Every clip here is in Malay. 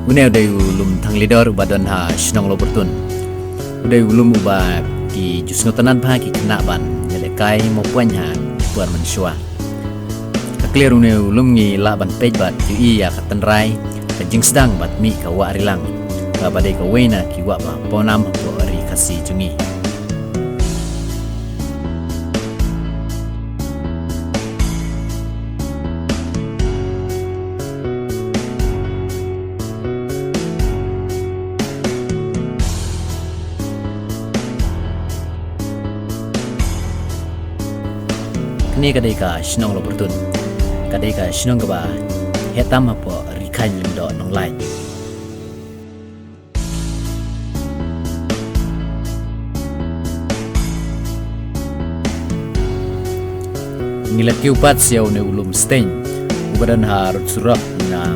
Une udah ulum thang leader badan ha sinong lo bertun. Udah ulum ubah ki jus ngotanan bah ki kena ban nyelekai mo puan ha puan manusia. Clear une ulum ngi la ban page bat ki ya katan rai kajing sedang bat mi ka wa rilang. Ka badai ka wena ki wa ba ponam po ri kasi jungi. Kini kadai ka sinong lo bertun. Kadai ka sinong ka ba hetam apa rikai lindo nong lai. Ngilat kiupat siaw ne ulum stain. Ubadan harut surak na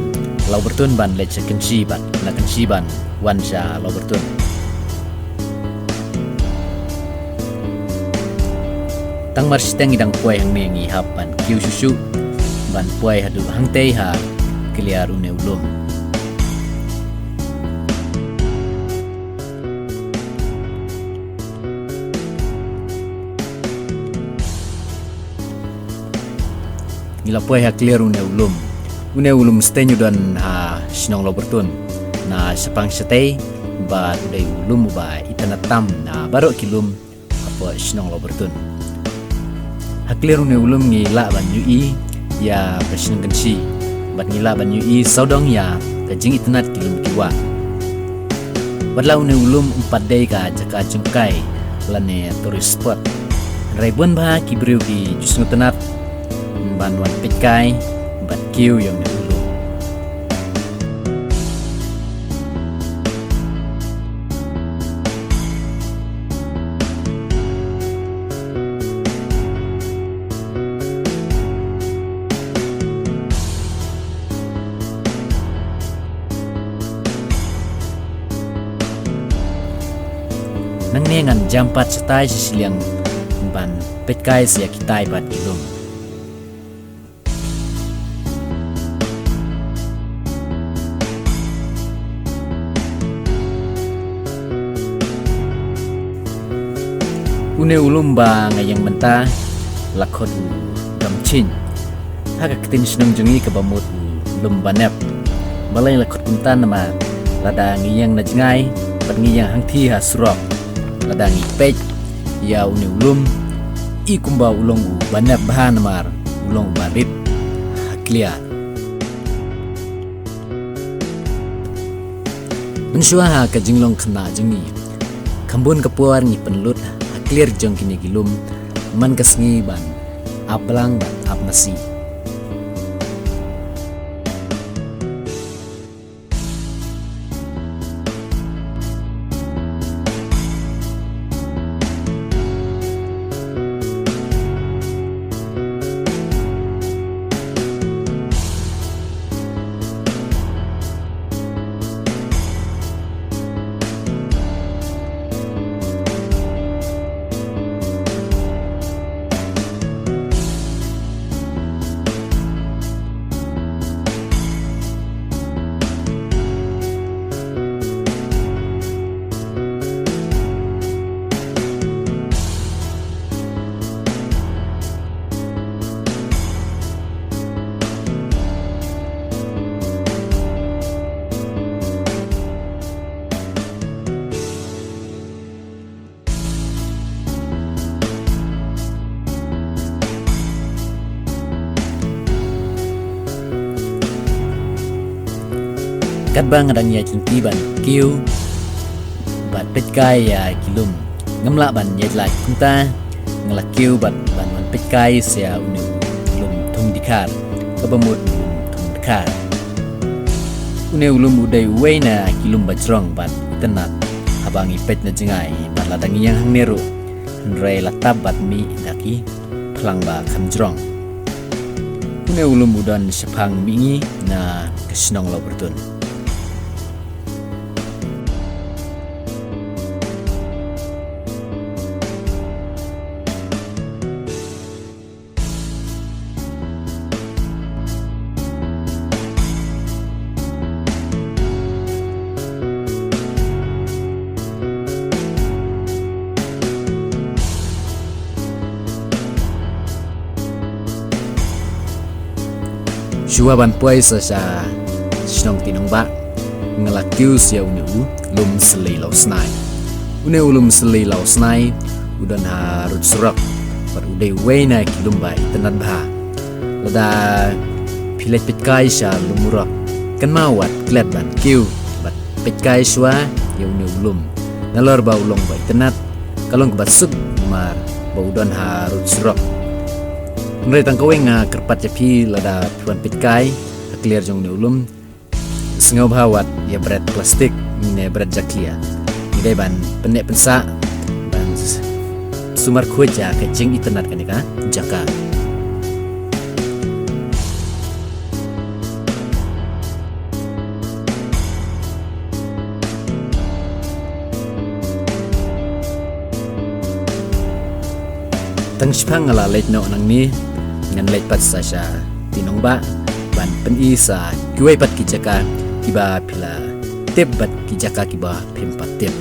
lau bertun ban leca kenci ban na kenci ban wansha lau bertun. Tang marsiteng idang puai hang mengi hapan kiu susu ban puai hadu hang tei ha kiliaru ne ulum. Ngila puai ha kiliaru ne ulum. Une ulum stenyu dan ha sinong lo bertun. Na sepang setei ba dei ulum ba itanatam na baro kilum apa sinong lo bertun. Haklir une ulum ngi la ban ui ya presiden kensi bat ngi la ban ui saudong ya kajing internet kilum kiwa badlau une ulum 4 day ka jaka jengkai lane tourist spot raibun ba kibriu ki jusung tenat ban wan pitkai bat kiu yang ne ulum nang nengan jampat setai sisiliang ban petkai sia kitai bat kilum une ulum ba ngayang menta lakot damchin haga ketin senang jungi ke bamut ulum banep balai lakot kuntan nama lada ngiyang najngai bat ngiyang hangthi ha surok ladangi pej ya uni ulum ikumba ulong banyak bahan mar ulong barit haklia mensua ha ka jinglong khna jingi khambun kapuar ni penlut haklir jong kini gilum man kasngi ban ablang ban abnasi kat bang adang ya cinti ban kiu bat petkai ya kilum ngamla ban ya lai kunta ngala kiu bat ban man petkai sia unu ulum thung dikar kabamut thung dikar une ulum udai weina kilum bajrong bat tenat habangi pet na jengai bat ladangi yang hang neru ndrai latab bat mi daki plang ba kamjrong une ulum udan sepang mingi na kesinong lo bertun. shua ban puai sa shnong tinong ba ngalakiu sia unu lum seli lau snai une ulum seli lau snai udan harut surak par udai wena kilum bai tenat bha lada pilet pitkai sha lumurak kan mawat klet ban kiu bat pitkai shua ya unu ulum nalor ba ulong bai tenat kalong bat sub mar ba udan harut surak nre tang kaweng kerpat japi lada puan pitkai clear jong ne ulum sengau bawat ya berat plastik ne berat jaklia ide ban penek pensa ban sumar khoja kecing internet kan ka jaka tang spang ala leit no nang ni ngan leit pat sa sha tinong ba ban pen isa kuai pat ki jaka kiba pila tep bat ki jaka kiba phim pat tep